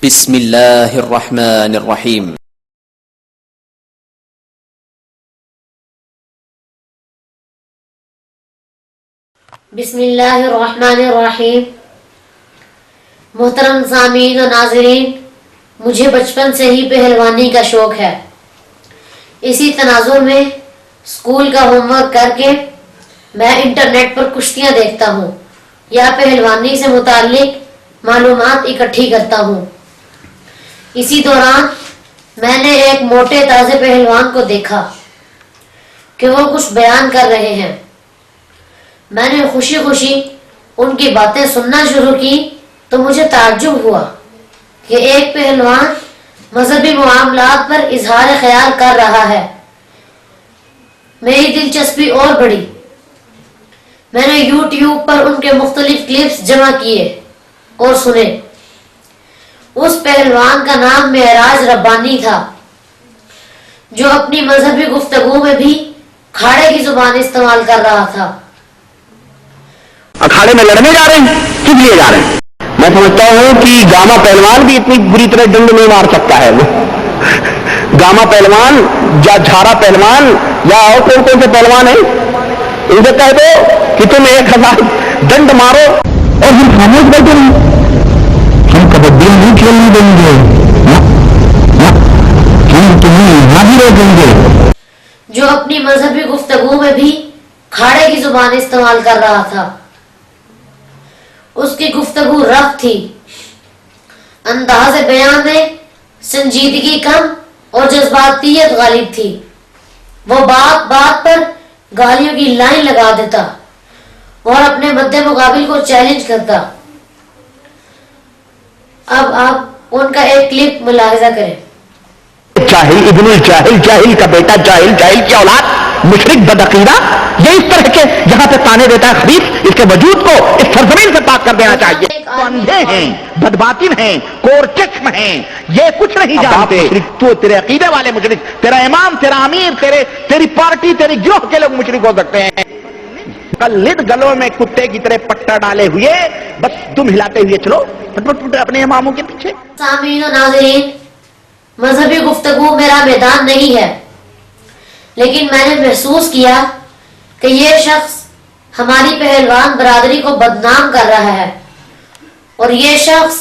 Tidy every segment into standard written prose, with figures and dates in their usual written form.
بسم اللہ الرحمن الرحیم۔ بسم اللہ الرحمن الرحیم۔ محترم سامعین و ناظرین، مجھے بچپن سے ہی پہلوانی کا شوق ہے۔ اسی تناظر میں اسکول کا ہوم ورک کر کے میں انٹرنیٹ پر کشتیاں دیکھتا ہوں یا پہلوانی سے متعلق معلومات اکٹھی کرتا ہوں۔ اسی دوران میں نے ایک موٹے تازے پہلوان کو دیکھا کہ وہ کچھ بیان کر رہے ہیں۔ میں نے خوشی خوشی ان کی باتیں سننا شروع کی تو مجھے تعجب ہوا کہ ایک پہلوان مذہبی معاملات پر اظہار خیال کر رہا ہے۔ میری دلچسپی اور بڑھی۔ میں نے یوٹیوب پر ان کے مختلف کلپس جمع کیے اور سنے۔ اس پہلوان کا نام معراج ربانی تھا، جو اپنی مذہبی گفتگو میں بھی کھاڑے کی زبان استعمال کر رہا تھا۔ اکھاڑے میں لڑنے جا رہے ہیں، کس لیے جا رہے ہیں؟ میں سمجھتا ہوں کہ گاما پہلوان بھی اتنی بری طرح ڈنڈ نہیں مار سکتا ہے۔ وہ گاما پہلوان یا جھارا پہلوان یا اور کون کون سے پہلوان ہیں، ان سے کہہ دو کہ تم 1000 ڈنڈ مارو اور ہم خاموش بیٹھے رہیں، ہم کبڈی نہیں کھیلنے دیں گے، ہم تمہیں یہاں بھی روکیں گے۔ جو اپنی مذہبی گفتگو میں بھی کھاڑے کی زبان استعمال کر رہا تھا۔ اس کی گفتگو رف تھی، انداز بیان میں سنجیدگی کم اور جذباتیت غالب تھی۔ وہ بات بات پر گالیوں کی لائن لگا دیتا اور اپنے مد مقابل کو چیلنج کرتا۔ اب آپ ان کا ایک کلپ ملاحظہ کریں۔ جاہل ابن الجاہل، جاہل کا بیٹا، جاہل جاہل کی اولاد، مشرک بدعقیدہ، یہ اس طرح کے جہاں پہ تانے دیتا ہے خبیث، اس کے وجود کو اس سرزمین سے پاک کر دینا چاہیے۔ تو اندھے ہیں، بدباطن ہیں، کور چشم ہیں، یہ کچھ نہیں جانتے۔ تو تیرے عقیدے والے مشرک، تیرا امام، تیرا امیر، تیری پارٹی، تیری گروہ کے لوگ مشرک ہو سکتے ہیں۔ کلد گلوں میں کتے کی طرح پٹا ڈالے ہوئے بس تم ہلاتے ہوئے چلو اپنے اماموں کے پیچھے۔ سامعین و ناظرین، مذہبی گفتگو میرا میدان نہیں ہے، لیکن میں نے محسوس کیا کہ یہ شخص ہماری پہلوان برادری کو بدنام کر رہا ہے، اور یہ شخص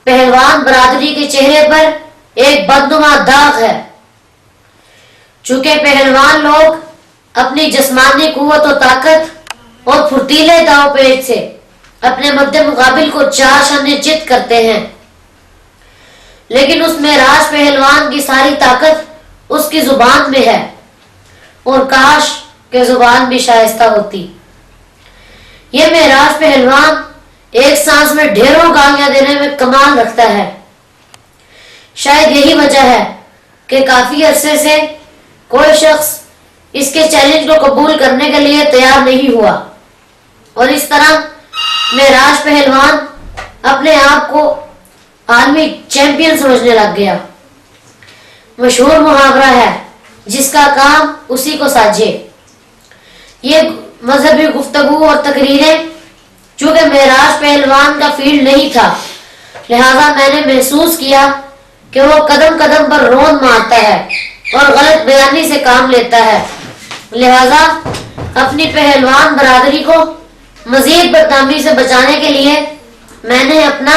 پہلوان برادری کے چہرے پر ایک بدنما داغ ہے۔ چونکہ پہلوان لوگ اپنی جسمانی قوت و طاقت اور پھرتیلے داؤ پیچ سے اپنے مد مقابل کو 4 شانے جت کرتے ہیں، لیکن اس معراج پہلوان کی ساری طاقت اس کی زبان میں ہے، اور کاش کہ زبان بھی شائستہ ہوتی۔ یہ معراج پہلوان ایک سانس میں ڈھیروں گالیاں دینے میں کمال رکھتا ہے۔ شاید یہی وجہ ہے کہ کافی عرصے سے کوئی شخص اس کے چیلنج کو قبول کرنے کے لیے تیار نہیں ہوا، اور اس طرح معراج پہلوان اپنے آپ کو عالمی چیمپئن سمجھنے لگ گیا۔ مشہور محاورہ ہے، جس کا کام اسی کو ساجے۔ یہ مذہبی گفتگو اور تقریریں چونکہ معراج پہلوان کا فیلڈ نہیں تھا، لہذا میں نے محسوس کیا کہ وہ قدم قدم پر روند مارتا ہے اور غلط بیانی سے کام لیتا ہے، لہذا اپنی پہلوان برادری کو مزید بدنامی سے بچانے کے لیے میں نے اپنا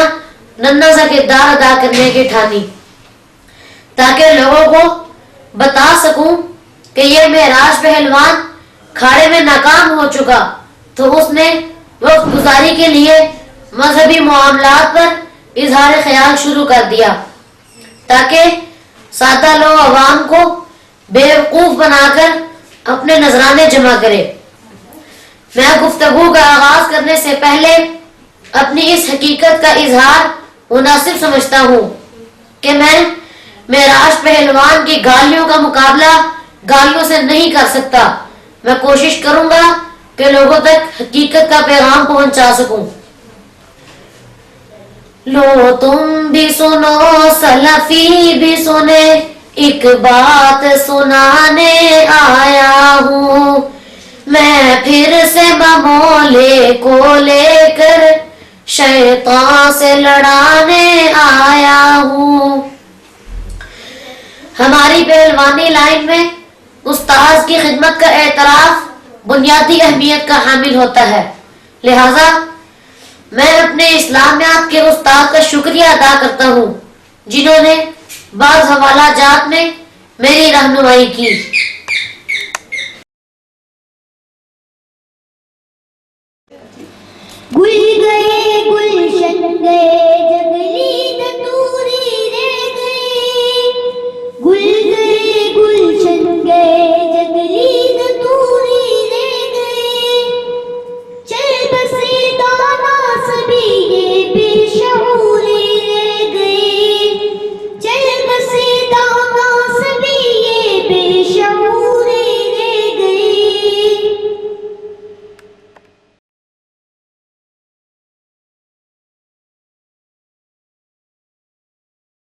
ننھا سا کردار ادا کرنے کی ٹھانی، تاکہ لوگوں کو بتا سکوں کہ یہ معراج پہلوان کھاڑے میں ناکام ہو چکا تو اس نے وقت گزاری کے لیے مذہبی معاملات پر اظہار خیال شروع کر دیا، تاکہ سادہ لوگ عوام کو بیوقوف بنا کر اپنے نذرانے جمع کرے۔ میں گفتگو کا آغاز کرنے سے پہلے اپنی اس حقیقت کا اظہار مناسب سمجھتا ہوں کہ میں معراج پہلوان کی گالیوں کا مقابلہ گالیوں سے نہیں کر سکتا۔ میں کوشش کروں گا کہ لوگوں تک حقیقت کا پیغام پہنچا سکوں۔ لو تم بھی سنو، سلفی بھی سنے، ایک بات سنانے آیا ہوں، میں پھر سے بمولے کو لے کر شیطان سے لڑانے آیا ہوں۔ ہماری پہلوانی لائن میں استاذ کی خدمت کا اعتراف بنیادی اہمیت کا حامل ہوتا ہے، لہذا میں اپنے اسلامیات کے استاد کا شکریہ ادا کرتا ہوں جنہوں نے بعض حوالہ جات میں میری رہنمائی کی۔ گل گئے گلشن گئے